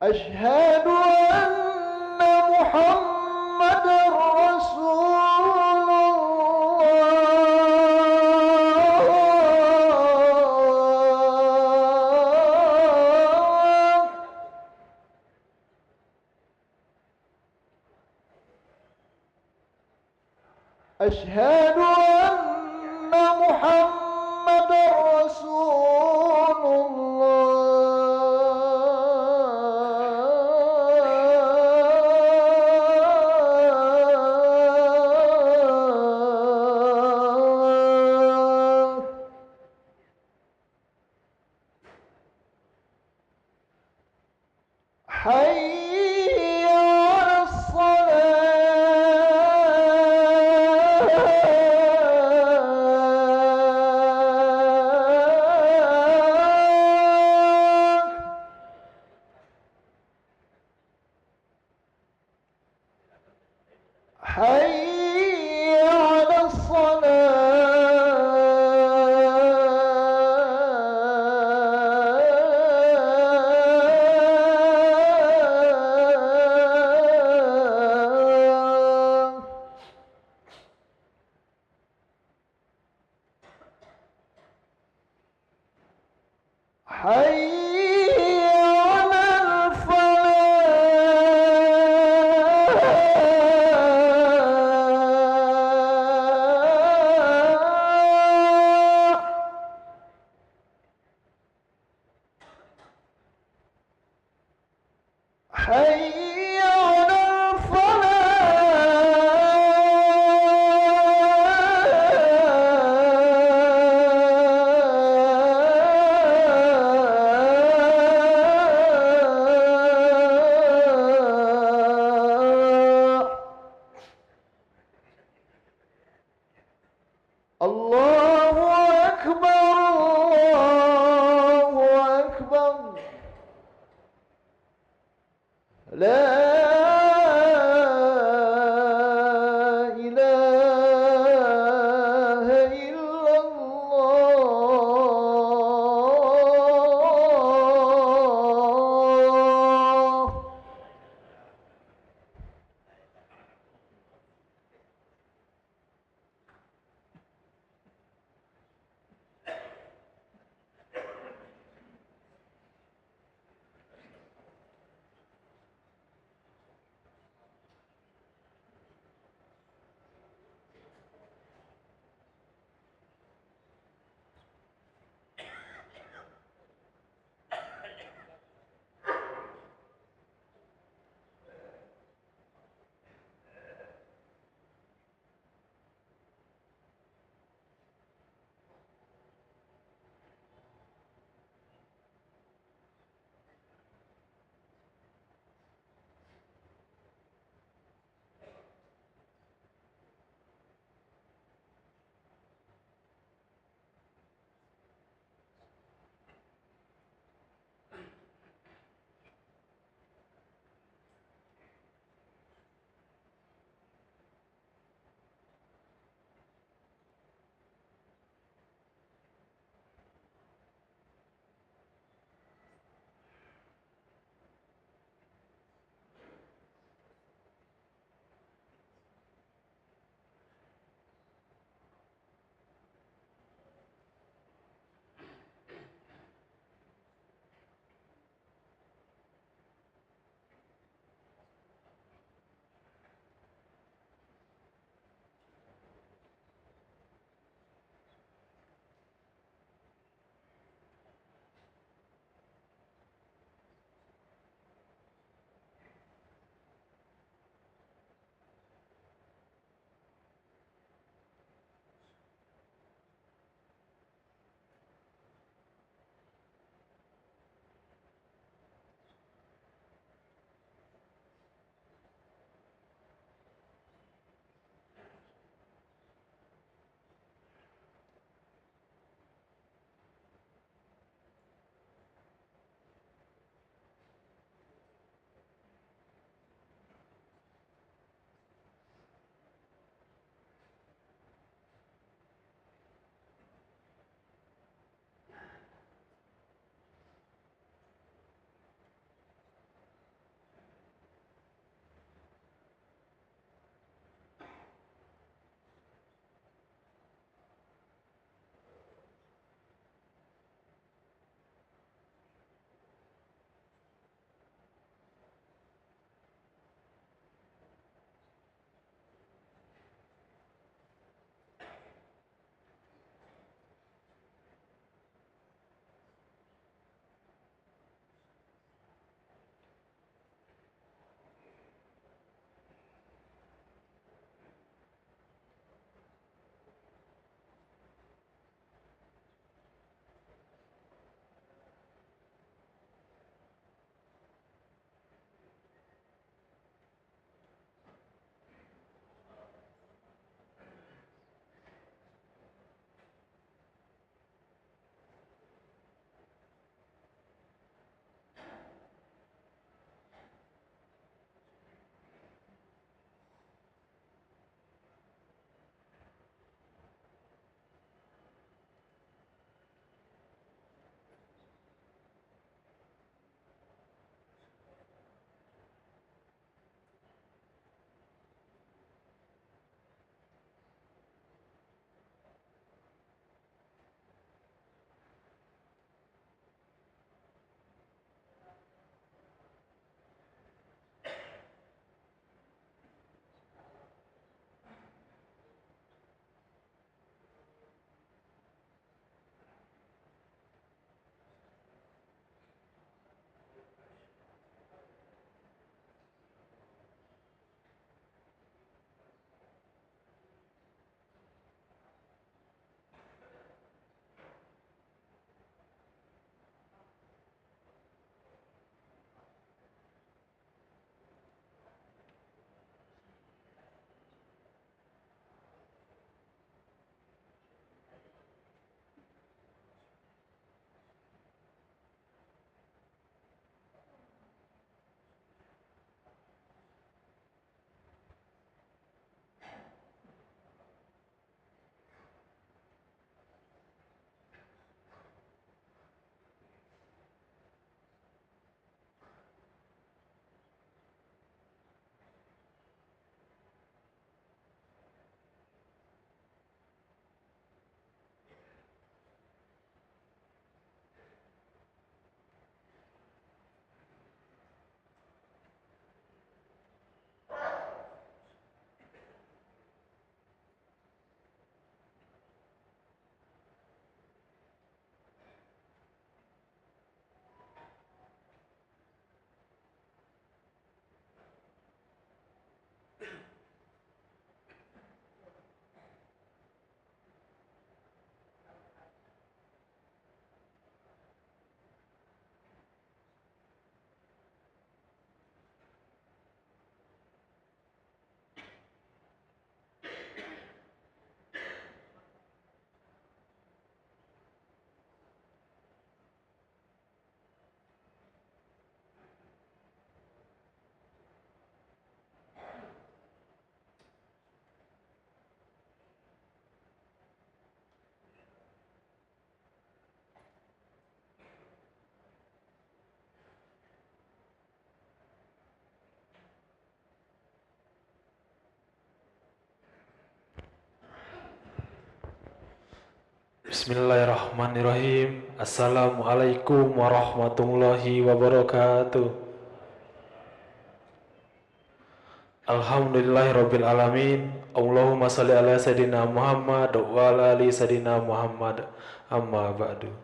أشهد أن محمدا رسول الله. أشهد أن محمدا رسول الله. حي على الصلاة. حي على الصلاة. حي على الفلاح. حي على الفلاح. الله أكبر، الله أكبر. لا إله إلا الله. Bismillahirrahmanirrahim. Assalamualaikum warahmatullahi wabarakatuh. Alhamdulillahirabbil alamin. Allahumma shalli ala sayidina Muhammad wa ala ali sayidina Muhammad. Amma ba'du.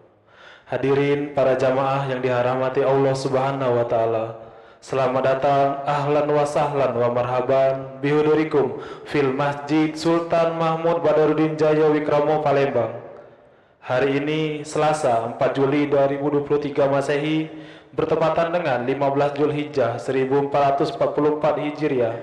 Hadirin para jamaah yang dirahmati Allah Subhanahu wa taala. Selamat datang, ahlan wa sahlan wa marhaban bihudurikum fil Masjid Sultan Mahmud Badarudin Jaya Wikramo Palembang. Hari ini Selasa 4 Juli 2023 Masehi bertepatan dengan 15 Zulhijjah 1444 Hijriah.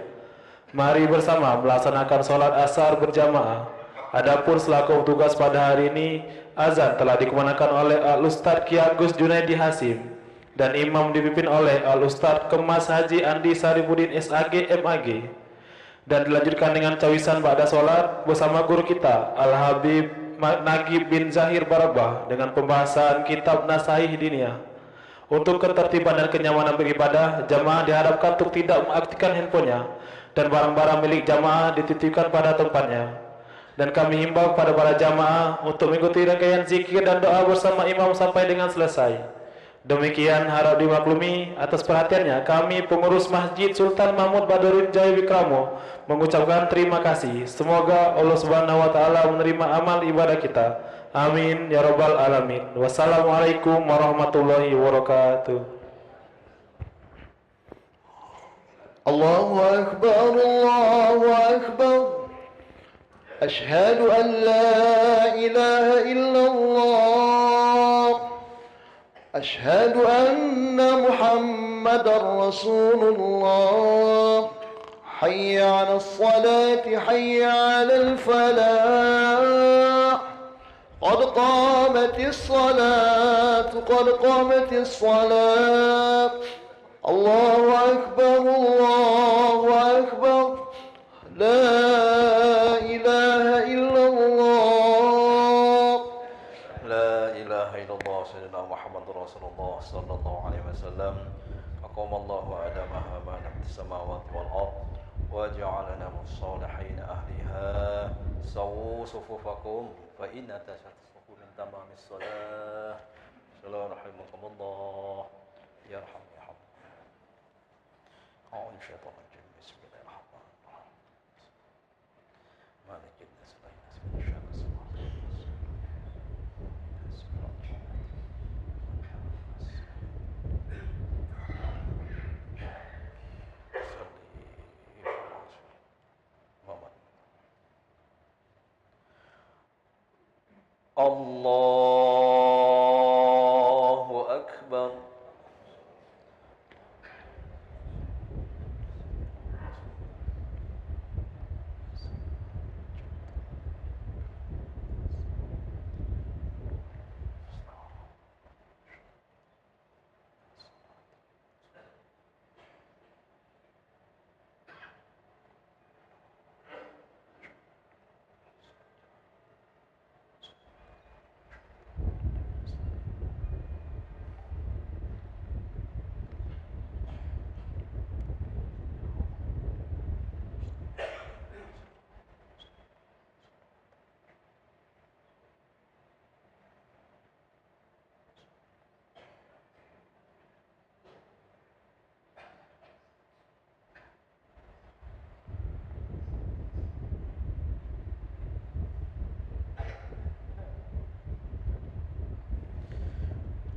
Mari bersama melaksanakan sholat asar berjamaah. Adapun selaku tugas pada hari ini, azan telah dikumandangkan oleh Al-Ustadz Ki Agus Junaidi Hasim dan imam dipimpin oleh Al-Ustadz Kemas Haji Andi Sarifudin SAG MAG, dan dilanjutkan dengan cawisan ba'da sholat bersama guru kita Al-Habib Nagib bin Zahir Barabah dengan pembahasan kitab Nasahih Diniyah. Untuk ketertiban dan kenyamanan beribadah, jamaah diharapkan untuk tidak mengaktifkan handphonenya dan barang-barang milik jamaah dititipkan pada tempatnya. Dan kami himbau pada para jamaah untuk mengikuti rangkaian zikir dan doa bersama imam sampai dengan selesai. Demikian harap dimaklumi. Atas perhatiannya, kami pengurus Masjid Sultan Mahmud Badarudin Jaya Wikramo mengucapkan terima kasih. Semoga Allah Subhanahu wa taala menerima amal ibadah kita. Amin ya rabbal alamin. Wassalamualaikum warahmatullahi wabarakatuh. Allahu akbar, Allahu akbar. Ashhadu an la ilaha illallah. أشهد أن محمدًا رسول الله. حي على الصلاة حي على الفلاح. قد قامت الصلاة قد قامت الصلاة. الله أكبر الله أكبر. لا إله إلا الله. لا إله إلا الله سيدنا محمد رسول الله صلى الله عليه وسلم. أقام الله آدمها ما في السماوات والأرض وجعلنا من الصالحين أهلها. سووا صفوفكم فإن تشهد الصفوف من تمام الصلاة. صلى رحمكم الله. يرحم يرحم. أعوذ بالشيطان الرجيم. بسم الله الرحمن الرحيم. مالك الناس لا يناس من الشمس. الله أكبر.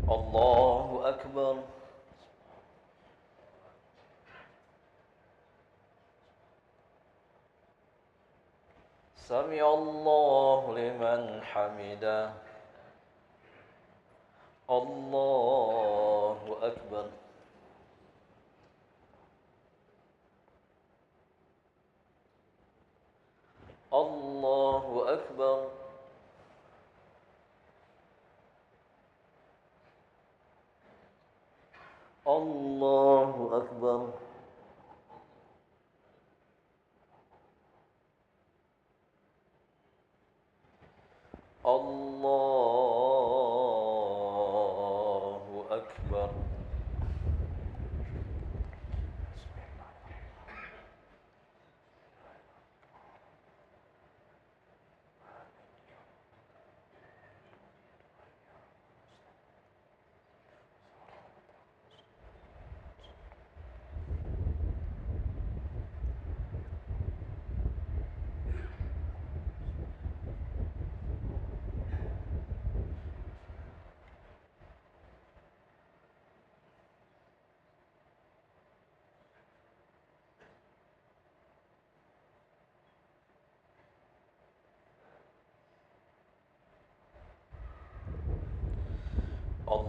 الله أكبر. سمع الله لمن حمده. الله أكبر. الله أكبر. الله أكبر. الله أكبر.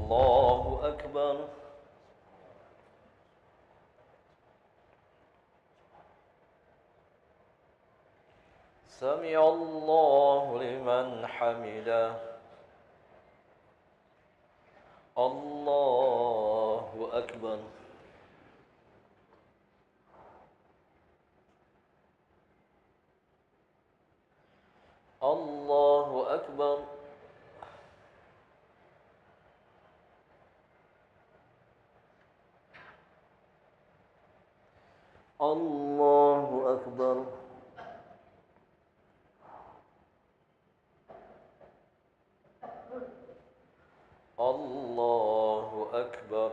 الله أكبر. سمع الله لمن حمده. الله أكبر. الله أكبر. الله أكبر. الله أكبر.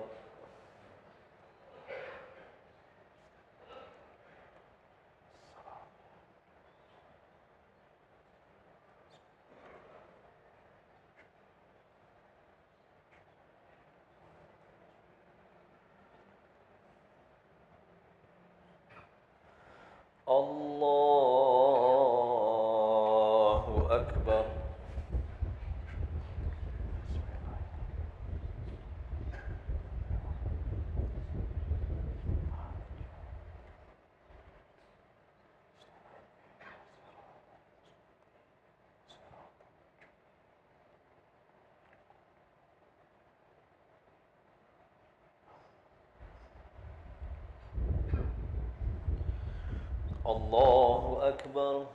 الله أكبر. الله أكبر.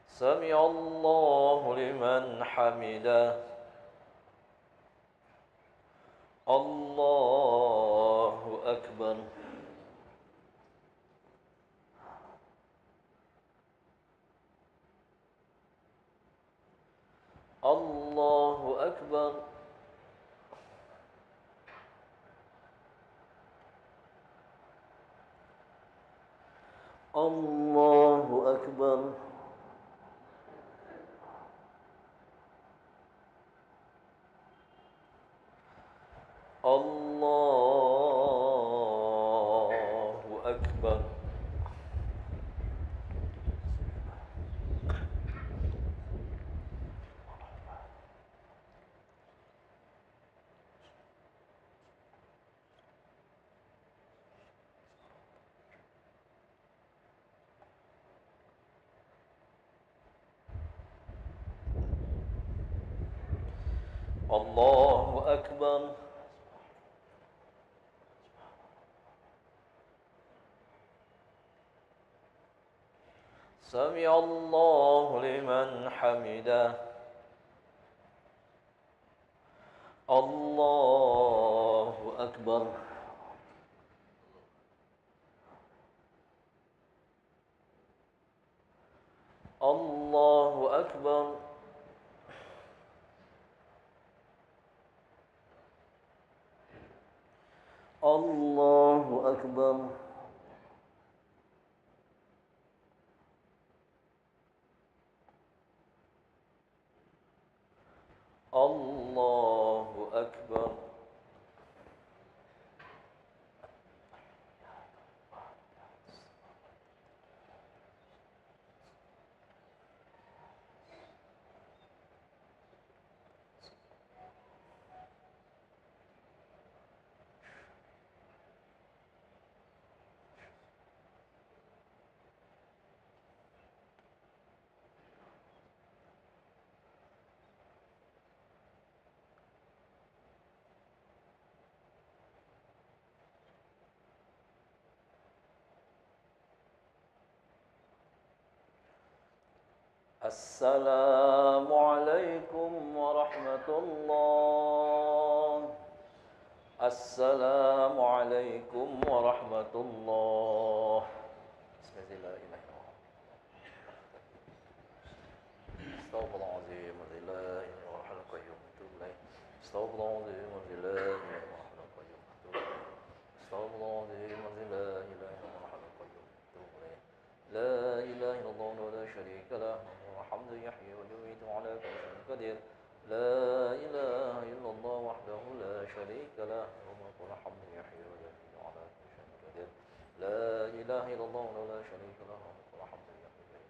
سمع الله لمن حمده. الله أكبر. الله أكبر. الله أكبر. الله أكبر. الله أكبر. سمع الله لمن حمده. الله أكبر. الله أكبر. الله أكبر. الله أكبر. السلام عليكم ورحمة الله. السلام عليكم ورحمة الله. بسم الله الرحمن الرحيم. استغفر الله العظيم الذي لا إله إلا هو الحي القيوم وأتوب إليه. استغفر الله العظيم الذي لا إله إلا هو الحي القيوم وأتوب إليه. استغفر الله العظيم الذي لا إله إلا هو الحي القيوم وأتوب إليه. لا إله إلا الله وحده لا شريك له الحمد يحيي ويميت وعلى كل شيء قدير. لا إله إلا الله وحده لا شريك له الحمد يحيي ويميت وعلى كل شيء قدير. لا إله إلا الله وحده لا شريك له الحمد يحيي ويميت.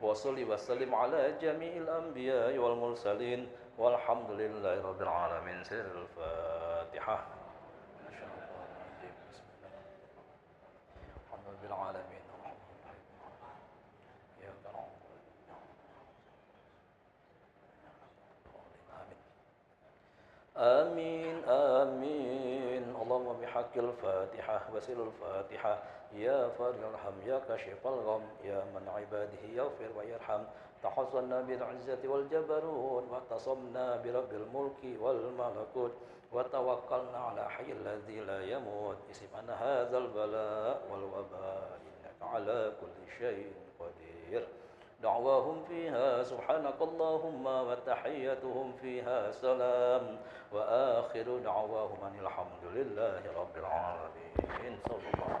وصل وسلم على جميع الأنبياء والمرسلين والحمد لله رب العالمين. سر الفاتحة. ما شاء الله. بسم الله. الحمد لله العالمين. آمين آمين. اللهم بحق الفاتحة وسر الفاتحة يا فارج الهم يا كاشف الغم يا من عباده يغفر ويرحم. تحصنا بالعزة والجبروت واعتصمنا برب الملك والملكوت وتوكلنا على حي الذي لا يموت. اسم أن هذا البلاء والوباء إنك على كل شيء قدير. دعواهم فيها سبحانك اللهم وتحيتهم فيها سلام وآخر دعواهم أن الحمد لله رب العالمين. صلى الله عليه وسلم.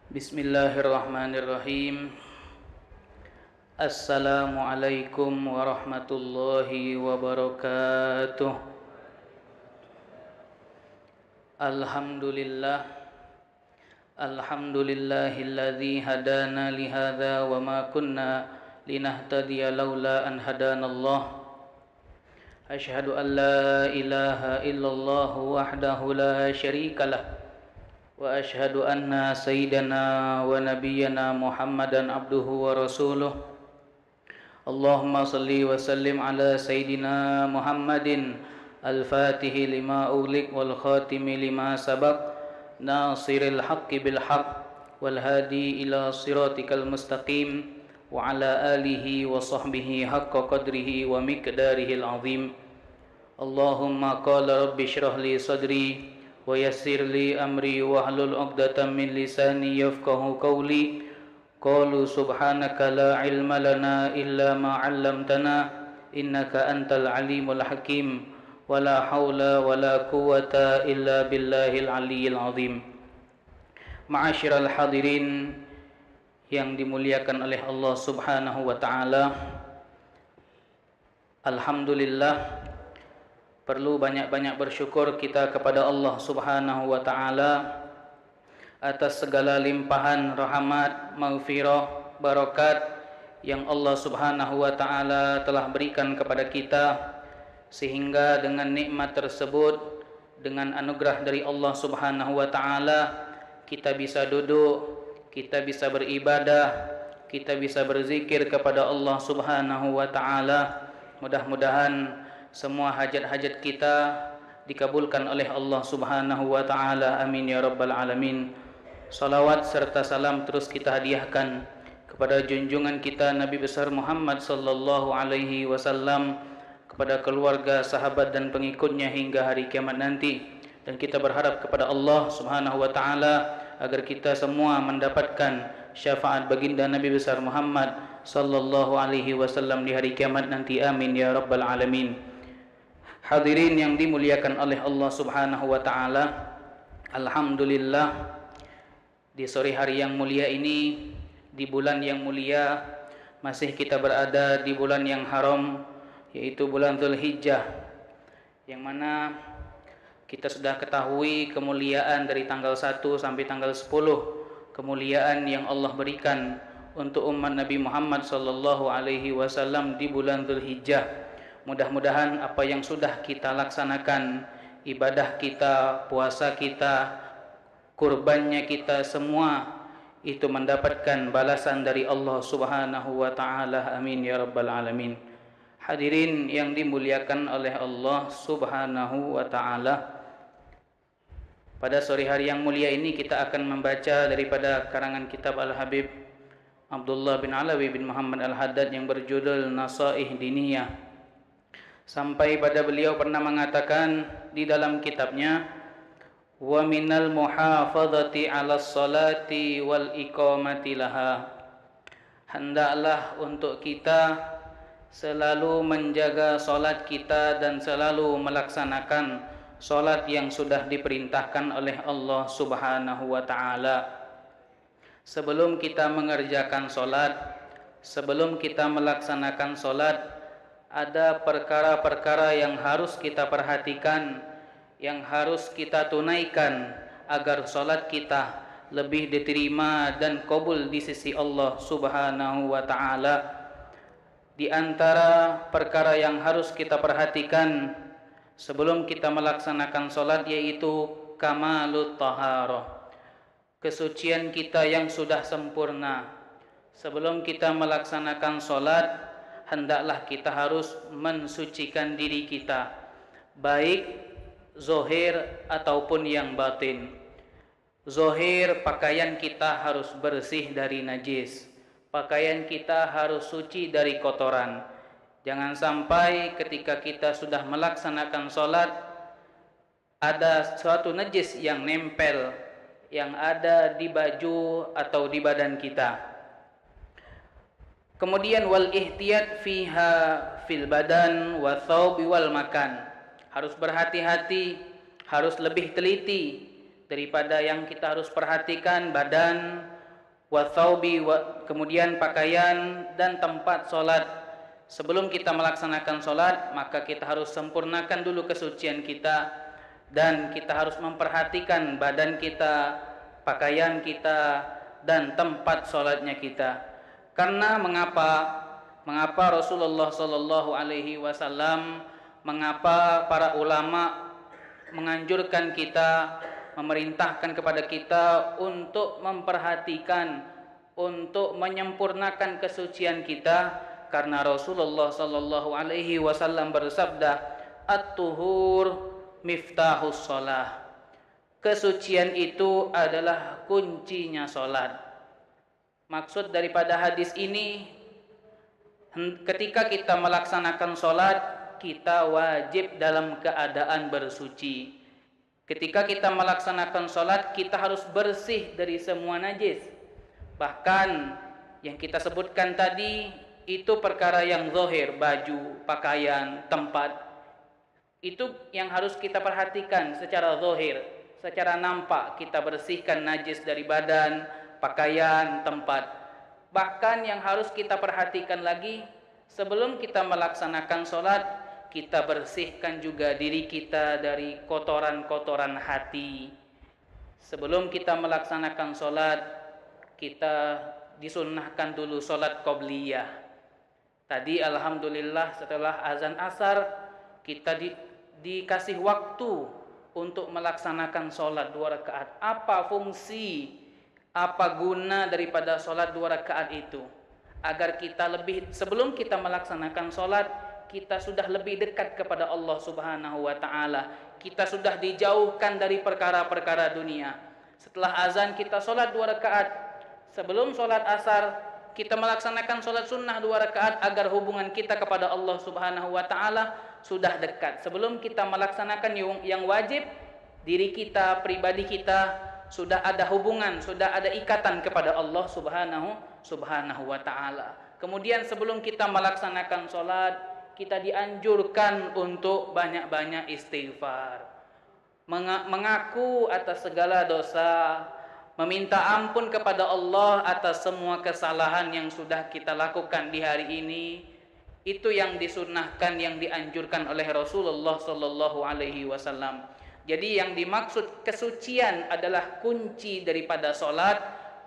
Bismillahirrahmanirrahim. Assalamualaikum warahmatullahi wabarakatuh. Alhamdulillahilladzi hadana lihadza wa ma kunna linahtadiya laula an hadanallah. Asyhadu an la ilaha illallah wahdahu la syarikalah. Wa asyhadu anna sayyidana wa nabiyyana Muhammadan abduhu wa rasuluh. Allahumma salli wa sallim ala sayyidina Muhammadin al-fatihi lima ughliq wal khatimi lima sabaq nasiril haqqi bil haqq wal hadi ila siratikal mustaqim wa ala alihi wa sahbihi haqqa qadrihi wa miqdarihil azim. Allahumma qala rabbi shrah li sadri wa yassir li amri wahlul 'uqdatam min lisani yafqahu qawli. Qalu subhanaka la ilma lana illa ma 'allamtana innaka antal alimul hakim. Wala haula wala quwwata illa billahil aliyyil azim. Ma'asyiral hadirin yang dimuliakan oleh Allah Subhanahu wa taala. Alhamdulillah, perlu banyak-banyak bersyukur kita kepada Allah Subhanahu wa taala atas segala limpahan rahmat, maghfirah, barakat yang Allah Subhanahu wa taala telah berikan kepada kita, sehingga dengan nikmat tersebut, dengan anugerah dari Allah Subhanahu wa taala, kita bisa duduk, kita bisa beribadah, kita bisa berzikir kepada Allah Subhanahu wa taala. Mudah-mudahan semua hajat-hajat kita dikabulkan oleh Allah Subhanahu wa taala. Amin ya rabbal alamin. Salawat serta salam terus kita hadiahkan kepada junjungan kita Nabi besar Muhammad sallallahu alaihi wasallam, kepada keluarga, sahabat dan pengikutnya hingga hari kiamat nanti. Dan kita berharap kepada Allah Subhanahu wa taala agar kita semua mendapatkan syafaat baginda Nabi besar Muhammad sallallahu alaihi wasallam di hari kiamat nanti. Amin ya rabbal alamin. Hadirin yang dimuliakan oleh Allah Subhanahu wa taala, alhamdulillah di sore hari yang mulia ini di bulan yang mulia, masih kita berada di bulan yang haram, yaitu bulan Dzulhijjah, yang mana kita sudah ketahui kemuliaan dari tanggal 1 sampai tanggal 10, kemuliaan yang Allah berikan untuk umat Nabi Muhammad sallallahu alaihi wasallam di bulan Dzulhijjah. Mudah-mudahan apa yang sudah kita laksanakan, ibadah kita, puasa kita, kurbannya kita, semua itu mendapatkan balasan dari Allah Subhanahu wa taala. Amin ya rabbal alamin. Hadirin yang dimuliakan oleh Allah Subhanahu wa taala, pada sore hari yang mulia ini kita akan membaca daripada karangan kitab Al-Habib Abdullah bin Alawi bin Muhammad Al-Haddad yang berjudul Nasaih Diniyah. Sampai pada beliau pernah mengatakan di dalam kitabnya, wa minal muhafazati 'alas salati wal iqamati laha. Hendaklah untuk kita selalu menjaga salat kita dan selalu melaksanakan salat yang sudah diperintahkan oleh Allah Subhanahu wa taala. Sebelum kita mengerjakan salat, sebelum kita melaksanakan salat, ada perkara-perkara yang harus kita perhatikan, yang harus kita tunaikan agar salat kita lebih diterima dan qabul di sisi Allah Subhanahu wa taala. Di antara perkara yang harus kita perhatikan sebelum kita melaksanakan salat yaitu kamalut taharah, kesucian kita yang sudah sempurna. Sebelum kita melaksanakan salat, hendaklah kita harus mensucikan diri kita, baik zohir ataupun yang batin. Zohir, pakaian kita harus bersih dari najis, pakaian kita harus suci dari kotoran. Jangan sampai ketika kita sudah melaksanakan sholat ada suatu najis yang nempel, yang ada di baju atau di badan kita. Kemudian wal ihtiyat fiha fil badan wa thawbi wal makan. Harus berhati-hati, harus lebih teliti daripada yang kita harus perhatikan badan, wa thawbi, kemudian pakaian dan tempat sholat. Sebelum kita melaksanakan sholat, maka kita harus sempurnakan dulu kesucian kita, dan kita harus memperhatikan badan kita, pakaian kita, dan tempat sholatnya kita. Karena mengapa Rasulullah sallallahu alaihi wasallam, mengapa para ulama menganjurkan kita, memerintahkan kepada kita untuk memperhatikan, untuk menyempurnakan kesucian kita? Karena Rasulullah sallallahu alaihi wasallam bersabda, at-tuhur miftahus shalah. Kesucian itu adalah kuncinya salat. Maksud daripada hadis ini, ketika kita melaksanakan salat, kita wajib dalam keadaan bersuci. Ketika kita melaksanakan salat, kita harus bersih dari semua najis. Bahkan yang kita sebutkan tadi itu perkara yang zahir, baju, pakaian, tempat. Itu yang harus kita perhatikan secara zahir, secara nampak kita bersihkan najis dari badan, pakaian, tempat. Bahkan yang harus kita perhatikan lagi, sebelum kita melaksanakan salat, kita bersihkan juga diri kita dari kotoran-kotoran hati. Sebelum kita melaksanakan salat, kita disunnahkan dulu salat qobliyah. Tadi alhamdulillah setelah azan asar kita dikasih waktu untuk melaksanakan salat 2 rakaat. Apa fungsi, apa guna daripada salat 2 rakaat itu? Agar kita lebih, sebelum kita melaksanakan salat, kita sudah lebih dekat kepada Allah Subhanahu wa taala. Kita sudah dijauhkan dari perkara-perkara dunia. Setelah azan kita salat 2 rakaat. Sebelum salat asar kita melaksanakan salat sunnah 2 rakaat agar hubungan kita kepada Allah Subhanahu wa taala sudah dekat. Sebelum kita melaksanakan yang wajib, diri kita, pribadi kita sudah ada hubungan, sudah ada ikatan kepada Allah Subhanahu wa taala. Kemudian sebelum kita melaksanakan salat, kita dianjurkan untuk banyak-banyak istighfar, mengaku atas segala dosa, meminta ampun kepada Allah atas semua kesalahan yang sudah kita lakukan di hari ini. Itu yang disunnahkan, yang dianjurkan oleh Rasulullah sallallahu alaihi wasallam. Jadi yang dimaksud kesucian adalah kunci daripada salat,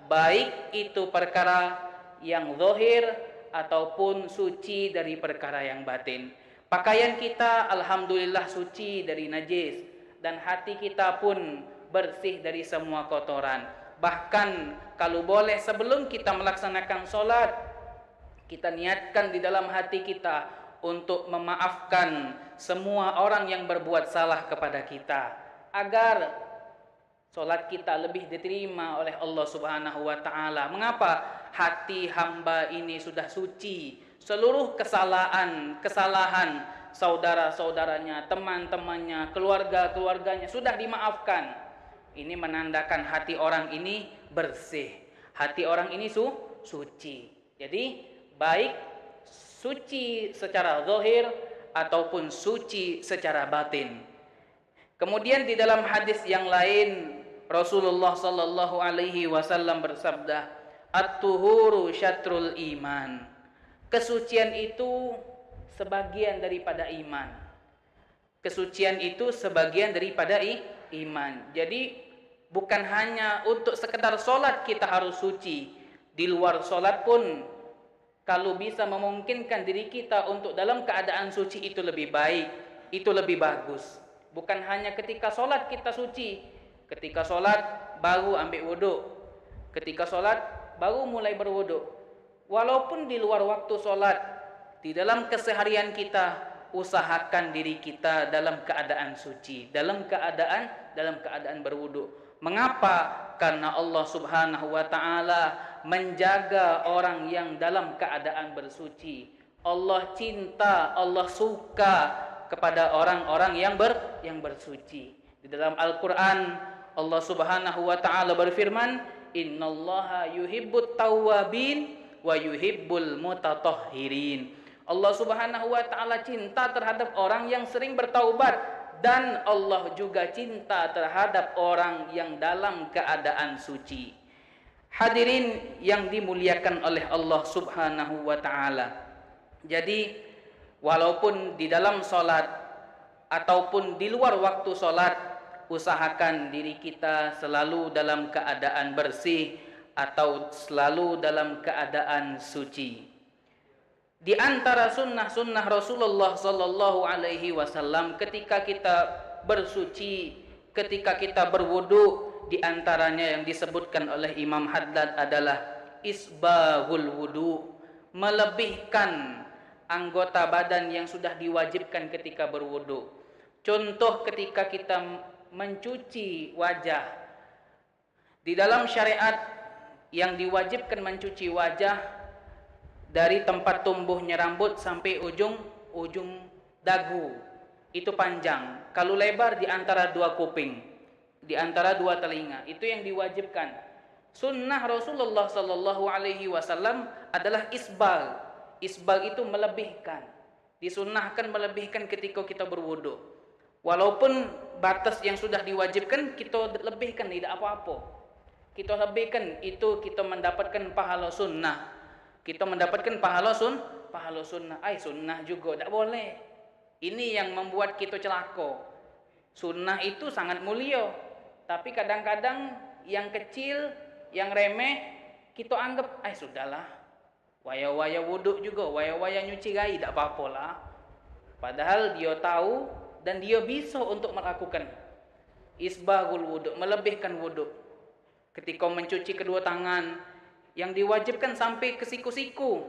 baik itu perkara yang zahir ataupun suci dari perkara yang batin. Pakaian kita alhamdulillah suci dari najis, dan hati kita pun bersih dari semua kotoran. Bahkan kalau boleh sebelum kita melaksanakan solat, kita niatkan di dalam hati kita untuk memaafkan semua orang yang berbuat salah kepada kita, agar solat kita lebih diterima oleh Allah Subhanahu wa ta'ala. Mengapa? Hati hamba ini sudah suci. Seluruh kesalahan saudara-saudaranya, teman-temannya, keluarga-keluarganya sudah dimaafkan. Ini menandakan hati orang ini bersih, hati orang ini suci. Jadi baik suci secara zahir ataupun suci secara batin. Kemudian di dalam hadis yang lain Rasulullah sallallahu alaihi wasallam bersabda, "At-tuhuru syatrul iman." Kesucian itu sebagian daripada iman. Kesucian itu sebagian daripada iman. Jadi bukan hanya untuk sekedar solat kita harus suci. Di luar solat pun kalau bisa memungkinkan diri kita untuk dalam keadaan suci itu lebih baik, itu lebih bagus. Bukan hanya ketika solat kita suci. Ketika solat baru ambil wuduk. Ketika solat baru mulai berwuduk. Walaupun di luar waktu solat, di dalam keseharian kita, usahakan diri kita dalam keadaan suci, dalam keadaan berwudu. Mengapa? Karena Allah Subhanahu wa ta'ala menjaga orang yang dalam keadaan bersuci. Allah cinta, Allah suka kepada orang-orang yang bersuci. Di dalam Al-Quran, Allah Subhanahu wa ta'ala berfirman, "Innallaha yuhibbut tawwabin wa yuhibbul mutatahhirin." Allah Subhanahu wa ta'ala cinta terhadap orang yang sering bertaubat, dan Allah juga cinta terhadap orang yang dalam keadaan suci. Hadirin yang dimuliakan oleh Allah Subhanahu wa ta'ala. Jadi walaupun di dalam solat ataupun di luar waktu solat, usahakan diri kita selalu dalam keadaan bersih atau selalu dalam keadaan suci. Di antara sunnah-sunnah Rasulullah sallallahu alaihi wasallam ketika kita bersuci, ketika kita berwudu, di antaranya yang disebutkan oleh Imam Haddad adalah isbahul wudu, melebihkan anggota badan yang sudah diwajibkan ketika berwudu. Contoh ketika kita mencuci wajah. Di dalam syariat yang diwajibkan mencuci wajah dari tempat tumbuhnya rambut sampai ujung dagu. Itu panjang. Kalau lebar di antara dua kuping, di antara dua telinga. Itu yang diwajibkan. Sunnah Rasulullah sallallahu alaihi wasallam adalah isbal. Isbal itu melebihkan. Disunnahkan melebihkan ketika kita berwudu. Walaupun batas yang sudah diwajibkan kita lebihkan, tidak apa-apa. Kita lebihkan, itu kita mendapatkan pahala sunnah. Kita mendapatkan pahala sunnah. Sunnah juga tak boleh. Ini yang membuat kita celaka. Sunnah itu sangat mulia, tapi kadang-kadang yang kecil, yang remeh kita anggap sudahlah. Waya-waya wuduk juga, waya-waya nyuci gai, tak apa-apalah. Padahal dia tahu dan dia bisa untuk melakukan isbahul wuduk, melebihkan wuduk. Ketika mencuci kedua tangan, yang diwajibkan sampai ke siku-siku,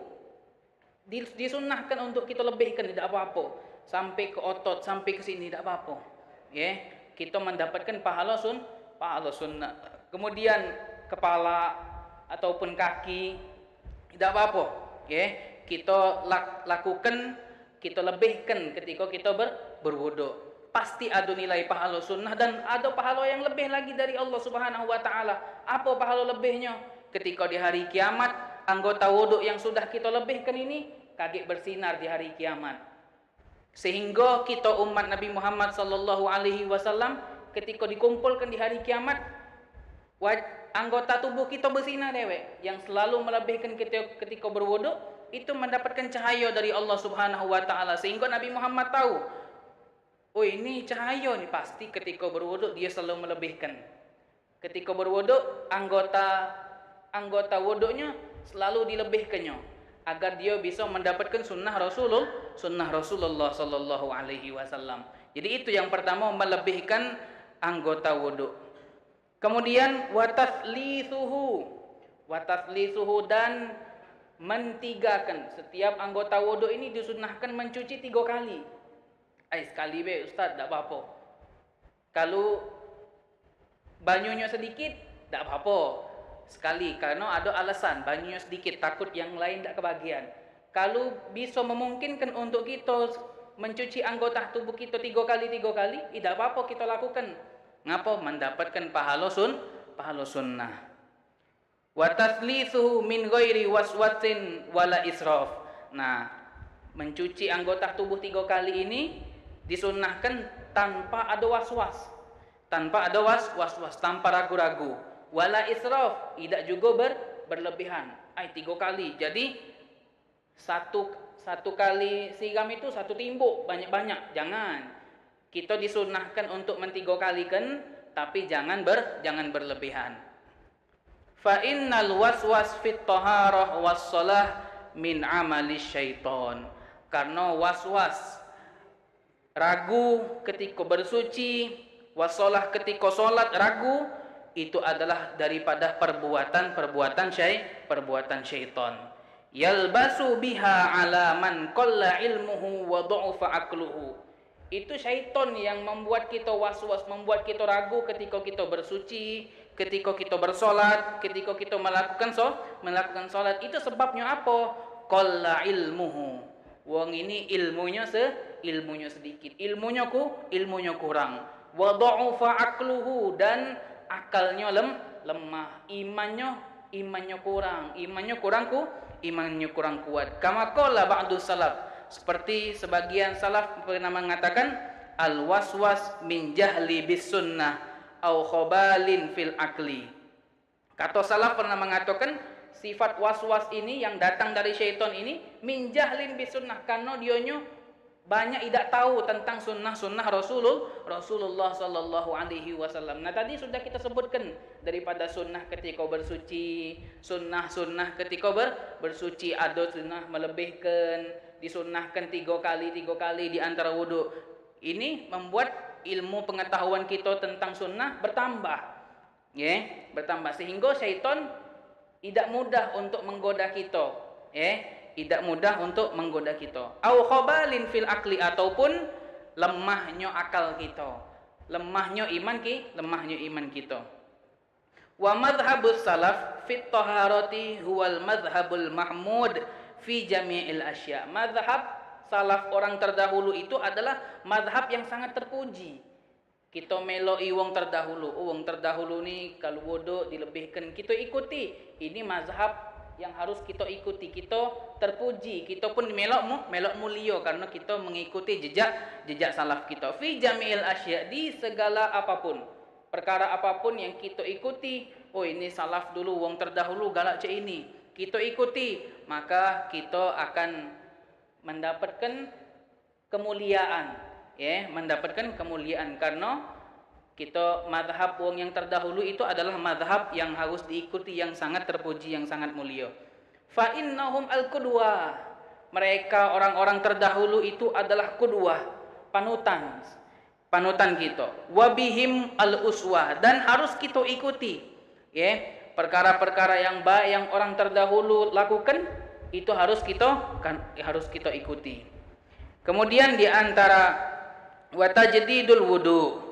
disunnahkan untuk kita lebihkan, tidak apa-apa. Sampai ke otot, sampai ke sini, tidak apa-apa. Kita mendapatkan pahala sunnah. Kemudian kepala ataupun kaki, tidak apa-apa. Kita lakukan, kita lebihkan ketika kita berwudu. Pasti ada nilai pahala sunnah dan ada pahala yang lebih lagi dari Allah Subhanahu wa ta'ala. Apa pahala lebihnya? Ketika di hari kiamat, anggota wudu yang sudah kita lebihkan ini kaget bersinar di hari kiamat. Sehingga kita umat Nabi Muhammad sallallahu alaihi wasallam ketika dikumpulkan di hari kiamat, Anggota tubuh kita bersinar dewek, yang selalu melebihkan kita ketika berwuduk itu mendapatkan cahaya dari Allah Subhanahu wa taala, sehingga Nabi Muhammad tahu, oh ini cahaya nih, pasti ketika berwuduk dia selalu melebihkan. Ketika berwuduk anggota wuduknya selalu dilebihkannya agar dia bisa mendapatkan sunnah Rasulullah sallallahu alaihi wasallam. Jadi itu yang pertama, melebihkan anggota wuduk. Kemudian wataslisuhu dan mentigakan. Setiap anggota wuduk ini disunnahkan mencuci 3 kali. Sekali be Ustaz, tak apa-apa. Kalau banyunya sedikit, tak apa-apa. Sekali, karena ada alasan, banyunya sedikit, takut yang lain tak kebagian. Kalau bisa memungkinkan untuk kita mencuci anggota tubuh kita 3 kali, tidak apa-apa kita lakukan. Ngapa? Mendapatkan pahala sunnah. Wa taslithuhu min ghairi waswasin wala israf. Nah, mencuci anggota tubuh 3 kali ini disunnahkan tanpa ada was-was. Tanpa ragu-ragu. Wala israf, tidak juga berlebihan. 3 kali. Jadi satu kali siram itu 1 timbuk, banyak-banyak. Jangan. Kita disunnahkan untuk 3 kalikan, tapi jangan berlebihan. Fa innal waswas fit taharah was shalah min amali syaiton. Karena waswas, ragu ketika bersuci, wasalah ketika salat ragu, itu adalah daripada perbuatan syaitan. Yalbasu biha ala man qalla ilmuhu wa dha'afa aqluhu. Itu syaitan yang membuat kita was-was, membuat kita ragu ketika kita bersuci, ketika kita bersolat, ketika kita melakukan solat. Itu sebabnya apa? Qalla ilmuhu. Wong ini ilmunya sedikit, ilmunya kurang. Wa dha'afa aqluhu, dan akalnya lemah, imannya kurang kuat. Kama qala ba'du salaf, seperti sebagian salaf pernah mengatakan, al waswas min jahli bis sunnah au khobalin fil akli. Kata salaf pernah mengatakan sifat waswas ini yang datang dari syaitan ini min jahlin bis sunnah, karena dionya banyak tidak tahu tentang sunnah Rasulullah sallallahu alaihi wasallam. Nah, tadi sudah kita sebutkan daripada sunnah ketika bersuci, sunnah ketika bersuci, ada sunnah melebihkan, disunnahkan 3 kali di antara wudu. Ini membuat ilmu pengetahuan kita tentang sunnah bertambah. Bertambah sehingga syaitan tidak mudah untuk menggoda kita. Tidak mudah untuk menggoda kita. Au khobalin fil akli, ataupun lemahnya akal kita, lemahnya iman kita. Wa madhhabus salaf fit taharati huwal madhhabul mahmud fi jami'il asya. Madhab salaf orang terdahulu itu adalah madhab yang sangat terpuji. Kita meloi wong terdahulu. Wong terdahulu ni kalau wudu dilebihkan, kita ikuti. Ini mazhab yang harus kita ikuti. Kita terpuji, kita pun melok mulia karena kita mengikuti jejak salaf kita. Fi jami'il asya, di segala apapun, perkara apapun yang kita ikuti. Oh, ini salaf dulu, wong terdahulu galak cak ini, kita ikuti, maka kita akan mendapatkan kemuliaan. Mendapatkan kemuliaan karena kita mazhab wong yang terdahulu itu adalah mazhab yang harus diikuti, yang sangat terpuji, yang sangat mulia. Fa innahum al-qudwah. Mereka orang-orang terdahulu itu adalah qudwah, panutan kita. Wa bihim al-uswah, dan harus kita ikuti. Perkara-perkara yang baik yang orang terdahulu lakukan itu harus kita ikuti. Kemudian di antara wa tajdidul wudu,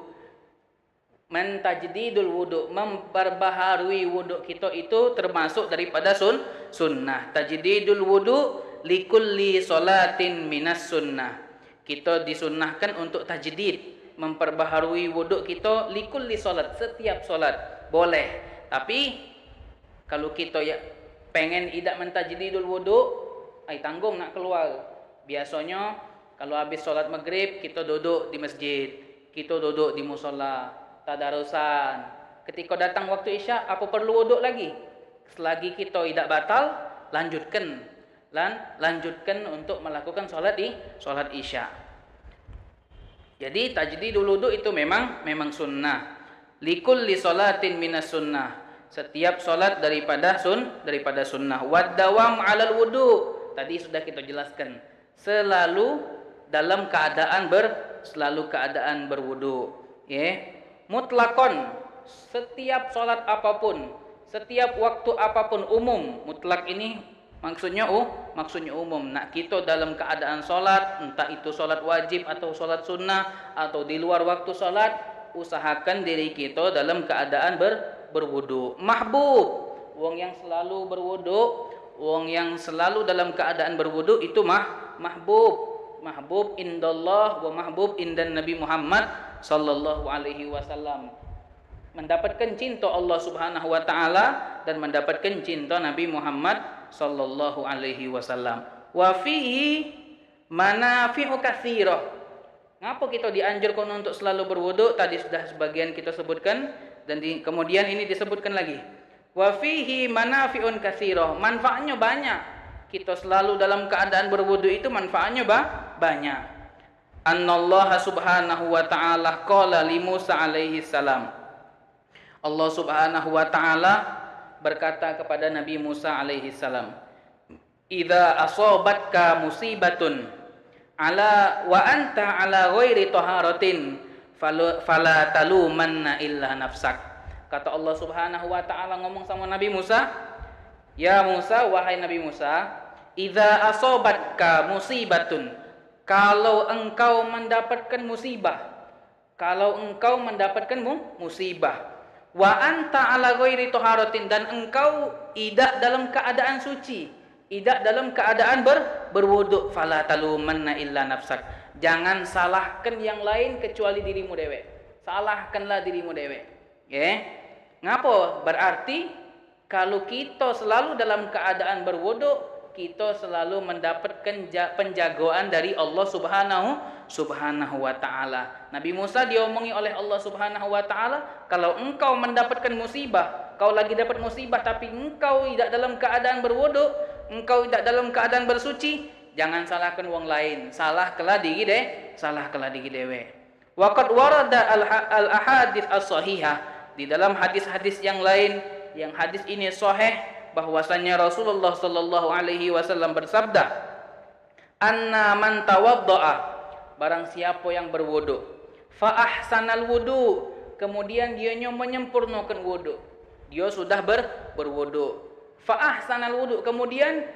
mentajdidul wudu, memperbaharui wudu kita itu termasuk daripada sunnah. Tajdidul wudu likulli salatin minas sunnah. Kita disunnahkan untuk tajdid, memperbaharui wudu kita likulli salat, setiap salat boleh. Tapi kalau kita pengen tidak mentajdidul wudu, tanggung nak keluar. Biasanya kalau habis sholat maghrib kita duduk di masjid, kita duduk di musola, tadarusan. Ketika datang waktu Isya, apa perlu wuduk lagi? Selagi kita tidak batal, lanjutkan untuk melakukan sholat Isya. Jadi tajdidul wudhu itu memang sunnah. Likulli sholatin minas sunnah. Setiap sholat daripada sunnah. Waddawam 'alal wudhu. Tadi sudah kita jelaskan. Selalu dalam keadaan berwudu. Ya. Mutlakon, setiap sholat apapun, setiap waktu apapun, umum. Mutlak ini maksudnya umum. Nak kita dalam keadaan sholat, entah itu sholat wajib atau sholat sunnah atau di luar waktu sholat, usahakan diri kita dalam keadaan berwudu. Mahbub, wong yang selalu berwudu, wong yang selalu dalam keadaan berwudu itu mahbub indallah wa mahbub indan Nabi Muhammad sallallahu alaihi wasallam. Mendapatkan cinta Allah Subhanahu wa taala dan mendapatkan cinta Nabi Muhammad sallallahu alaihi wasallam. Wa fihi manafi'u katsirah. Ngapa kita dianjurkan untuk selalu berwudu? Tadi sudah sebagian kita sebutkan dan kemudian ini disebutkan lagi. Wa fihi manafi'un katsirah. Manfaatnya banyak. Kita selalu dalam keadaan berwudu itu manfaatnya banyak. Annallaha subhanahu wa ta'ala qala li Musa alaihi salam. Allah subhanahu wa ta'ala berkata kepada Nabi Musa alaihi salam, "Idza asabatka musibatun ala wa anta ala ghairi taharatin fala talumanna illa nafsak." Kata Allah Subhanahu wa taala ngomong sama Nabi Musa, "Ya Musa, wahai Nabi Musa, idza asabatka musibatun." Kalau engkau mendapatkan musibah, wa anta ala ghairi taharatin, dan engkau tidak dalam keadaan suci, tidak dalam keadaan berwudu, fala talumanna illa nafsak. Jangan salahkan yang lain kecuali dirimu dewe. Salahkanlah dirimu dewe. Ya. Ngapa? Berarti kalau kita selalu dalam keadaan berwudu, kita selalu mendapatkan penjagaan dari Allah Subhanahu wa taala. Nabi Musa diomongi oleh Allah Subhanahu wa taala, kalau engkau mendapatkan musibah, kau lagi dapat musibah tapi engkau tidak dalam keadaan berwudu, engkau tidak dalam keadaan bersuci, jangan salahkan wong lain, salahkanlah diri dewe. Waqad warada al ahadits as-sahihah, di dalam hadis-hadis yang lain, yang hadis ini sahih, bahwasanya Rasulullah sallallahu alaihi wasallam bersabda, "Anna man tawaddaa," barang siapa yang berwudu, fa ahsanal wudu, kemudian dianya menyempurnakan wudu. Dia sudah berwudu. Fa ahsanal wudu, kemudian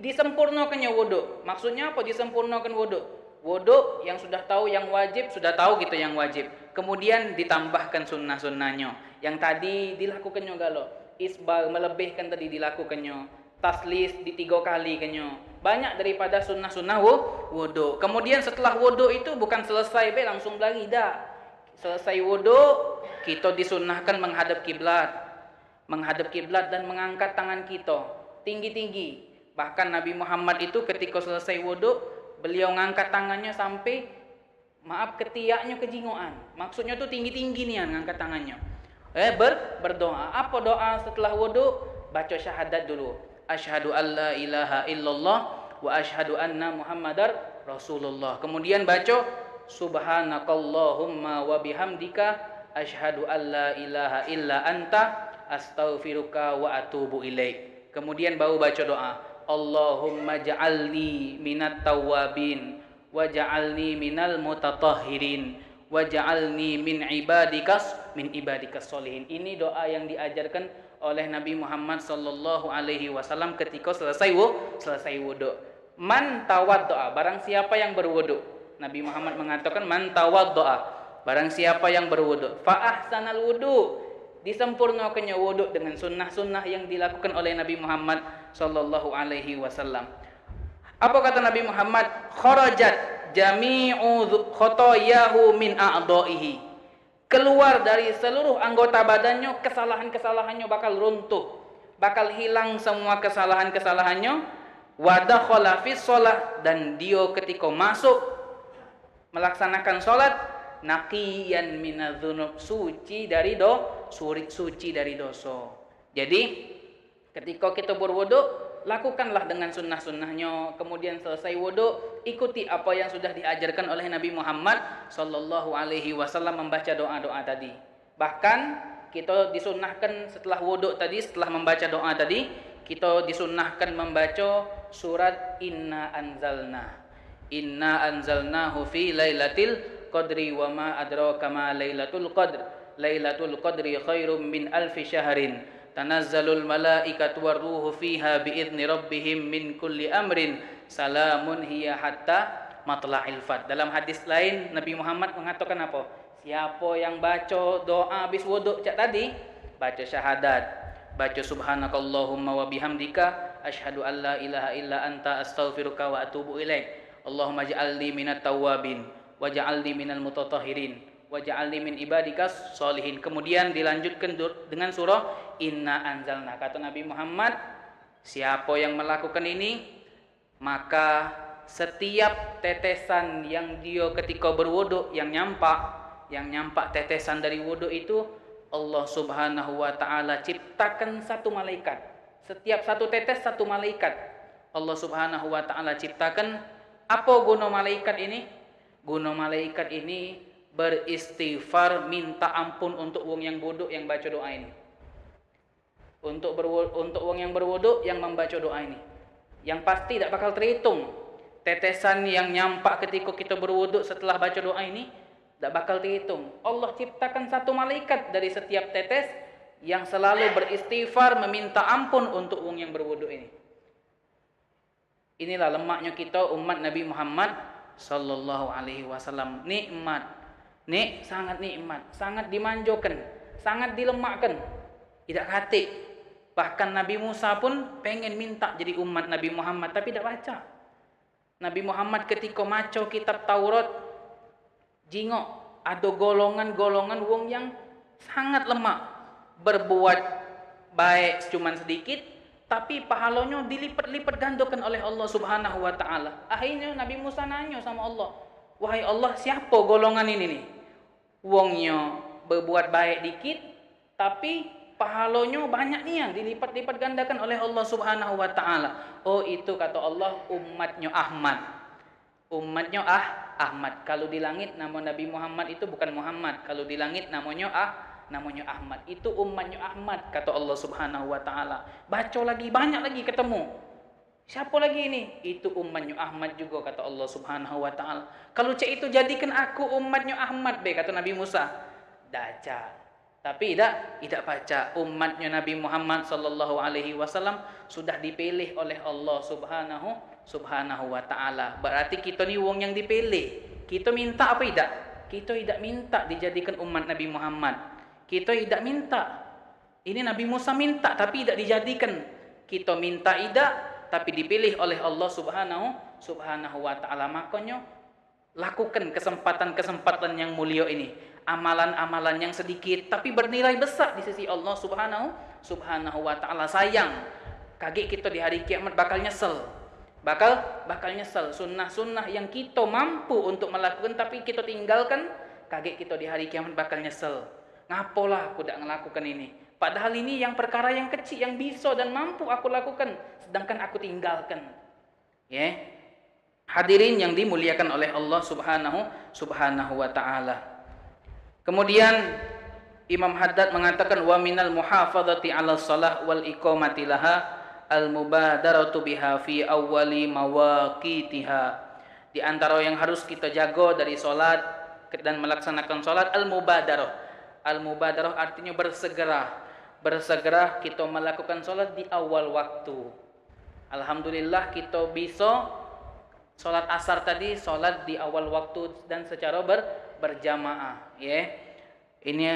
disempurnakannya wudu. Maksudnya apa disempurnakan wudu? Wudu yang sudah tahu yang wajib, sudah tahu gitu yang wajib. Kemudian ditambahkan sunnah-sunnahnya. Yang tadi dilakukannya galo. Isbal melebihkan tadi dilakukannya, taslis di 3 kali kanyo, banyak daripada sunnah-sunnah wudu. Kemudian setelah wudu itu bukan selesai langsung lagi dah. Selesai wudu kita disunnahkan menghadap kiblat dan mengangkat tangan kita tinggi-tinggi. Bahkan Nabi Muhammad itu ketika selesai wudu, beliau ngangkat tangannya sampai ketiaknya kejingoan. Maksudnya tuh tinggi-tinggi nih ngangkat tangannya. Berdoa. Apa doa setelah wudu? Baca syahadat dulu. Asyhadu alla ilaha illallah wa asyhadu anna Muhammadar Rasulullah. Kemudian baca subhanakallahumma wa bihamdika asyhadu alla ilaha illa anta astaghfiruka wa atubu ilaik. Kemudian baru baca doa. Allahumma ja'alni minat tawwabin wa ja'alni minal mutatahhirin waj'alni min ibadikas sholihin. Ini doa yang diajarkan oleh Nabi Muhammad sallallahu alaihi wasallam ketika selesai wudu. Man tawaddoa, barang siapa yang berwudu. Nabi Muhammad mengatakan man tawaddoa, barang siapa yang berwudu. Fa ahsanal wudu, disempurnakannya wudu dengan sunnah-sunnah yang dilakukan oleh Nabi Muhammad sallallahu alaihi wasallam. Apa kata Nabi Muhammad? Kharajat jami'u khotoyahu min a'dha'ihi. Keluar dari seluruh anggota badannya, kesalahan-kesalahannya bakal runtuh, bakal hilang semua kesalahan-kesalahannya. Wa dakhala fi shalah, dan dia ketika masuk melaksanakan salat naqiyan minadz-dzunub, suci dari dosa. Jadi ketika kita berwudu, lakukanlah dengan sunnah-sunnahnya. Kemudian selesai wudu, ikuti apa yang sudah diajarkan oleh Nabi Muhammad sallallahu alaihi wasallam, membaca doa-doa tadi. Bahkan kita disunnahkan setelah wudu tadi, setelah membaca doa tadi, kita disunnahkan membaca surat Inna anzalnahu fi lailatul qadri wa ma adraka ma lailatul qadr. Lailatul qadri khairum min alfi syahrin. Tanazzalul malaikatu warruhu fiha biidzni rabbihim min kulli amrin. Salamun hiya hatta matla'il fajr. Dalam hadis lain Nabi Muhammad mengatakan apa? Siapa yang baca doa habis wudu cak tadi, baca syahadat, baca subhanakallahumma wa bihamdika asyhadu an la ilaha illa anta astaghfiruka wa atubu ilaik. Allahumma ja'alni minat tawwabin waj'alni minal mutatahhirin waj'alni min ibadikas sholihin. Kemudian dilanjutkan dengan surah Inna anzalna. Kata Nabi Muhammad, siapa yang melakukan ini, maka setiap tetesan yang dia ketika berwudu yang nyampak tetesan dari wudu itu, Allah Subhanahu wa taala ciptakan satu malaikat. Setiap satu tetes satu malaikat. Allah Subhanahu wa taala ciptakan. Apa guna malaikat ini? Guna malaikat ini beristighfar, minta ampun untuk wong yang bodoh yang baca doa ini. Untuk wong yang berwudu yang membaca doa ini. Yang pasti tidak bakal terhitung. Tetesan yang nyampak ketika kita berwudu setelah baca doa ini tidak bakal terhitung. Allah ciptakan satu malaikat dari setiap tetes yang selalu beristighfar, meminta ampun untuk wong yang berwudu ini. Inilah lemaknya kita umat Nabi Muhammad sallallahu alaihi wasallam. Nikmat. Sangat nikmat, sangat dimanjakan, sangat dilemakkan. Tidak katik. Bahkan Nabi Musa pun pengen minta jadi umat Nabi Muhammad tapi tidak baca. Nabi Muhammad ketika maca kitab Taurat, jingok ada golongan-golongan wong yang sangat lemah, berbuat baik cuman sedikit, tapi pahalanya dilipat-lipat gandakan oleh Allah Subhanahu wa taala. Akhirnya Nabi Musa nanya sama Allah, "Wahai Allah, siapa golongan ini nih? Wongnya berbuat baik dikit, tapi pahalanya banyak nih yang dilipat-lipat gandakan oleh Allah Subhanahu wa taala." Oh, itu kata Allah umatnya Ahmad. Umatnya Ahmad. Kalau di langit nama Nabi Muhammad itu bukan Muhammad. Kalau di langit namanya Ahmad. Itu umatnya Ahmad kata Allah Subhanahu wa taala. Baca lagi, banyak lagi ketemu. Siapa lagi ini? Itu umatnya Ahmad juga kata Allah Subhanahu wa taala. Kalau cek itu jadikan aku umatnya Ahmad be kata Nabi Musa. Baca. Tapi tidak baca. Umatnya Nabi Muhammad sallallahu alaihi wasallam sudah dipilih oleh Allah Subhanahu wa taala. Berarti kita ni wong yang dipilih. Kita minta apa tidak? Kita tidak minta dijadikan umat Nabi Muhammad. Kita tidak minta. Ini Nabi Musa minta tapi tidak dijadikan. Kita minta tidak tapi dipilih oleh Allah Subhanahu wa taala. Makanya lakukan kesempatan-kesempatan yang mulia ini. Amalan-amalan yang sedikit tapi bernilai besar di sisi Allah Subhanahu wa taala. Sayang, kaget kita di hari kiamat bakal nyesel. Bakal nyesel. Sunnah-sunnah yang kita mampu untuk melakukan tapi kita tinggalkan, kaget kita di hari kiamat bakal nyesel. Ngapalah aku tidak melakukan ini? Padahal ini yang perkara yang kecil yang bisa dan mampu aku lakukan, sedangkan aku tinggalkan. Ya. Hadirin yang dimuliakan oleh Allah Subhanahu wa taala. Kemudian Imam Haddad mengatakan wa minal muhafadzati 'ala shalah wal iqamati laha al mubadaratu biha fi awwali mawaqitiha. Di antara yang harus kita jaga dari salat dan melaksanakan salat al-mubadarah. Al-mubadarah artinya bersegera. Bersegera kita melakukan salat di awal waktu. Alhamdulillah kita bisa salat asar tadi salat di awal waktu dan secara berjamaah, ya. Ini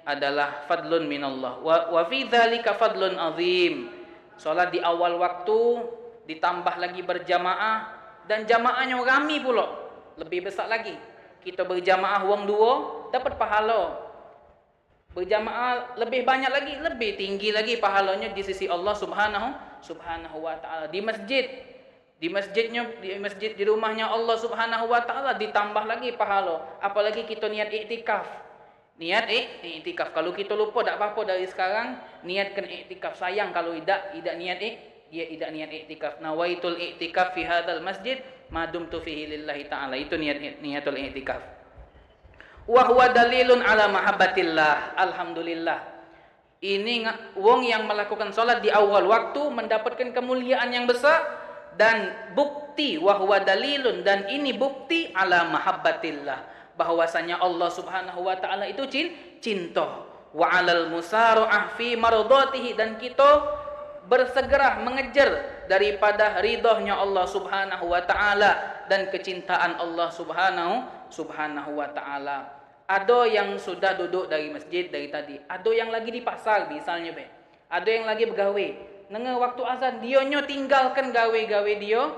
adalah fadlun minallah. Wa fi dzalika fadlun azim. Salat di awal waktu ditambah lagi berjamaah dan jamaahnya ramai pula. Lebih besar lagi. Kita berjamaah wong dua dapat pahala. Berjamaah lebih banyak lagi, lebih tinggi lagi pahalanya di sisi Allah Subhanahu wa taala. Di Di masjid di rumahnya Allah Subhanahu wa taala ditambah lagi pahala. Apalagi kita niat iktikaf. Niat iktikaf. Kalau kita lupa tak apa-apa dari sekarang niatkan iktikaf. Sayang kalau tidak niat dia tidak niat iktikaf. Nawaitul iktikaf fi hadzal masjid ma dumtu fihi lillahi taala. Itu niatul iktikaf. Wa huwa dalilun ala mahabbatillah. Alhamdulillah. Ini wong yang melakukan salat di awal waktu mendapatkan kemuliaan yang besar. Dan bukti wahwa dalilun, dan ini bukti ala mahabbatillah, bahwasanya Allah Subhanahu wa taala itu cinta. Wa alal musara'ah fi mardatihi, dan kita bersegera mengejar daripada ridhonya Allah Subhanahu wa taala dan kecintaan Allah Subhanahu wa taala. Ada yang sudah duduk dari masjid dari tadi, ada yang lagi di pasar misalnya be. Ada yang lagi bergawe. Nengah waktu azan dia tinggalkan gawe-gawe dia,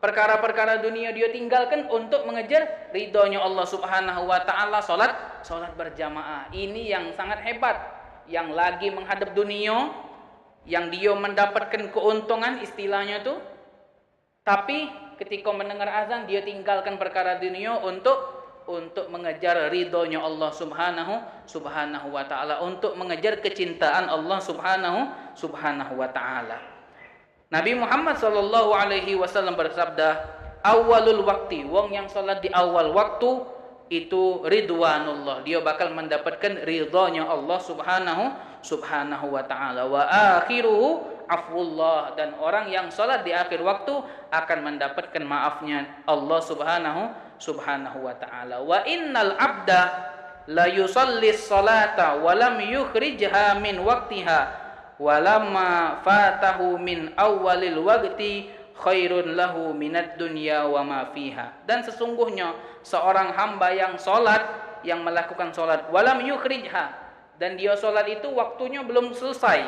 perkara-perkara dunia dia tinggalkan untuk mengejar ridhonya Allah Subhanahu wa taala, salat berjamaah. Ini yang sangat hebat, yang lagi menghadap dunia, yang dia mendapatkan keuntungan istilahnya tuh. Tapi ketika mendengar azan dia tinggalkan perkara dunia untuk mengejar ridhonya Allah Subhanahu wa taala, untuk mengejar kecintaan Allah Subhanahu wa taala. Nabi Muhammad sallallahu alaihi wasallam bersabda, awalul waktu, wong yang salat di awal waktu itu ridwanullah, dia bakal mendapatkan ridhonya Allah Subhanahu wa taala. Wa akhiruhu afwullah, dan orang yang salat di akhir waktu akan mendapatkan maafnya Allah Subhanahu wa ta'ala. Wa innal abda la yusalli salata wa lam yukhrijha min waqtiha wa lamma fatahu min awwalil waqti khairun lahu minad dunya wa ma fiha. Dan sesungguhnya seorang hamba yang salat, yang melakukan salat wa lam yukhrijha, dan dia salat itu waktunya belum selesai,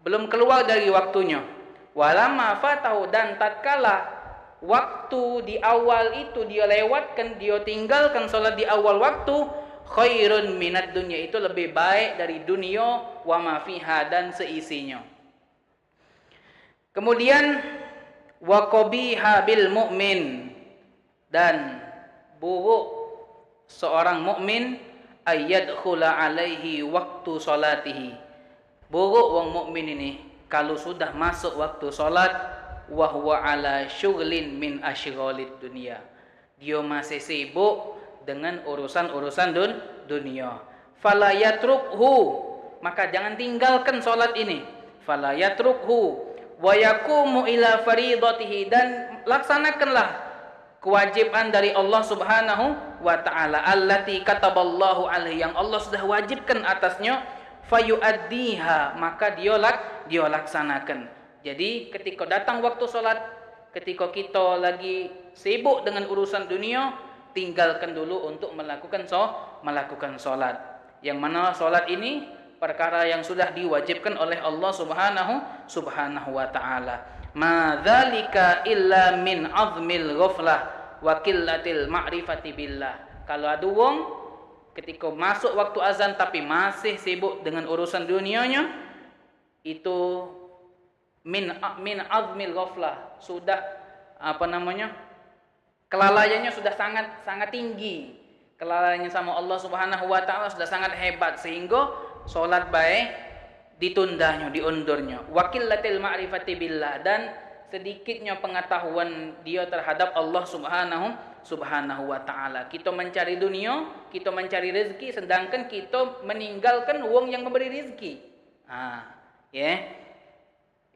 belum keluar dari waktunya. Wa lamma fatahu, dan tatkala waktu di awal itu dia lewatkan, dia tinggalkan salat di awal waktu, khairun minad dunya, itu lebih baik dari dunia wa ma fiha, dan seisinya. Kemudian wa qabiha bil mu'min, dan buruk seorang mukmin ayyadkhula alaihi waktu salatihi. Buruk wong mukmin ini kalau sudah masuk waktu salat, wa huwa ala syughlin min asyghalid dunia, dia masih sibuk dengan urusan-urusan dunia. Fala yatrukhu, maka jangan tinggalkan salat ini. Fala yatrukhu wa yaqumu ila faridatihi, dan laksanakanlah kewajiban dari Allah Subhanahu wa taala, allati kataballahu alaihi, yang Allah sudah wajibkan atasnya, fayuaddiha, maka dia laksanakan. Jadi ketika datang waktu salat, ketika kita lagi sibuk dengan urusan dunia, tinggalkan dulu untuk melakukan salat. Yang mana salat ini perkara yang sudah diwajibkan oleh Allah Subhanahu wa taala. Ma dzalika illa min azmil ghaflah wa qillatil ma'rifati billah. Kalau ada wong ketika masuk waktu azan tapi masih sibuk dengan urusan dunianya, itu min azmil ghaflah, sudah kelalaiannya sudah sangat tinggi, kelalaiannya sama Allah Subhanahu wa taala sudah sangat hebat, sehingga salat baik ditundanya, diundurnya. Wa qillatil ma'rifati billah, dan sedikitnya pengetahuan dia terhadap Allah Subhanahu wa taala. Kita mencari dunia, kita mencari rezeki, sedangkan kita meninggalkan wong yang memberi rezeki.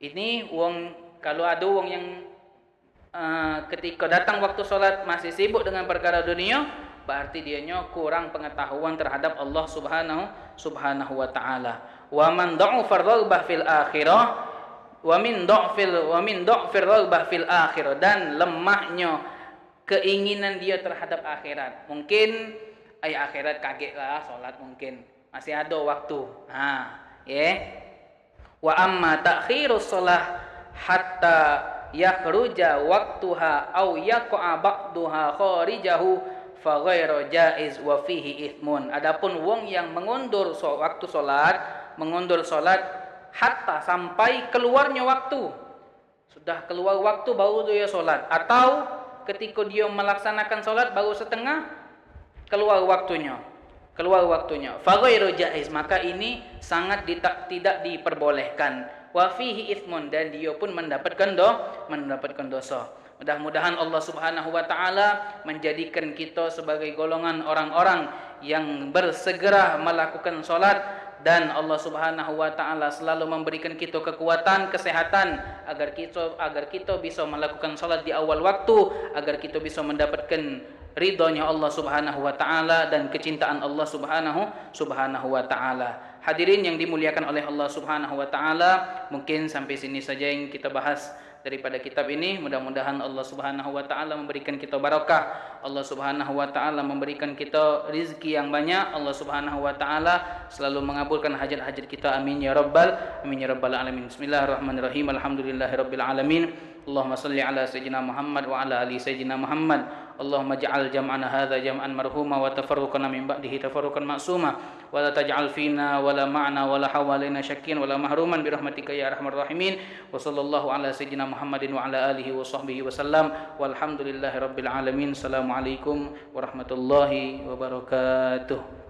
Ini wong, kalau ada wong yang ketika datang waktu salat masih sibuk dengan perkara dunia, berarti dianya kurang pengetahuan terhadap Allah Subhanahu wa taala. Wa man dha'afa ar-raghbah fil akhirah wa min dha'fir raghbah fil akhirah, dan lemahnya keinginan dia terhadap akhirat. Mungkin akhirat kaget lah salat, mungkin masih ada waktu. Wa amma ta'khirus shalah hatta yakhruja waqtuha aw yaqa'a ba'daha kharijahu fa ghairu jaiz wa fihi ithmun. Adapun wong yang mengundur waktu salat, mengundur salat hatta sampai keluarnya waktu Sudah keluar waktu baru dia solat, atau ketika dia melaksanakan solat baru setengah keluar waktunya. Faghairu jaiz, maka ini sangat tidak diperbolehkan. Wa fihi itsmun, dan dia pun mendapatkan dosa. Mudah-mudahan Allah Subhanahu wa taala menjadikan kita sebagai golongan orang-orang yang bersegera melakukan solat, dan Allah Subhanahu wa taala selalu memberikan kita kekuatan, kesehatan agar kita bisa melakukan salat di awal waktu, agar kita bisa mendapatkan ridhonya Allah Subhanahu wa taala dan kecintaan Allah Subhanahu wa taala. Hadirin yang dimuliakan oleh Allah Subhanahu wa taala, mungkin sampai sini saja yang kita bahas daripada kitab ini. Mudah-mudahan Allah Subhanahu wa taala memberikan kita barakah. Allah Subhanahu wa taala memberikan kita rizki yang banyak. Allah Subhanahu wa taala selalu mengabulkan hajat-hajat kita. Amin ya rabbal alamin. Bismillahirrahmanirrahim. Alhamdulillahirabbil alamin. Allahumma salli ala sayyidina Muhammad wa ala ali sayyidina Muhammad. Allahumma ja'al jam'ana hadza jam'an marhuma wa tafarruqana min ba'dihi tafarruqan ma'suma wa la taj'al fina wa la ma'na wa la hawalaina syakkin wa la mahruman bi rahmatika ya arhamar rahimin. Wa sallallahu ala sayyidina Muhammadin wa ala alihi wa sahbihi wa sallam. Walhamdulillahirabbil alamin. Assalamualaikum warahmatullahi wabarakatuh.